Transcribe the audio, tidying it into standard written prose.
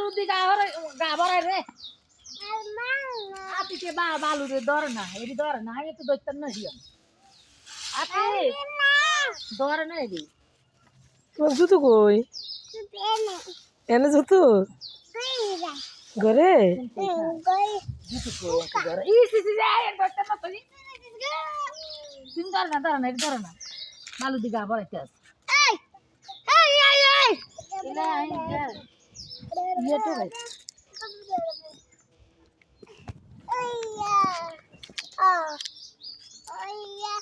বালু দি গা ভরাই রে আতিকে বালু রে ধরে না এটি ধরে না আমি একটু ধরতাম না দিও আতি ধরে না এটি তোমার জুতো কই এনে জুতো ঘরে ধরে না এটি ধরে না বালু দি গা ভরাইতে আছে Oh, yeah.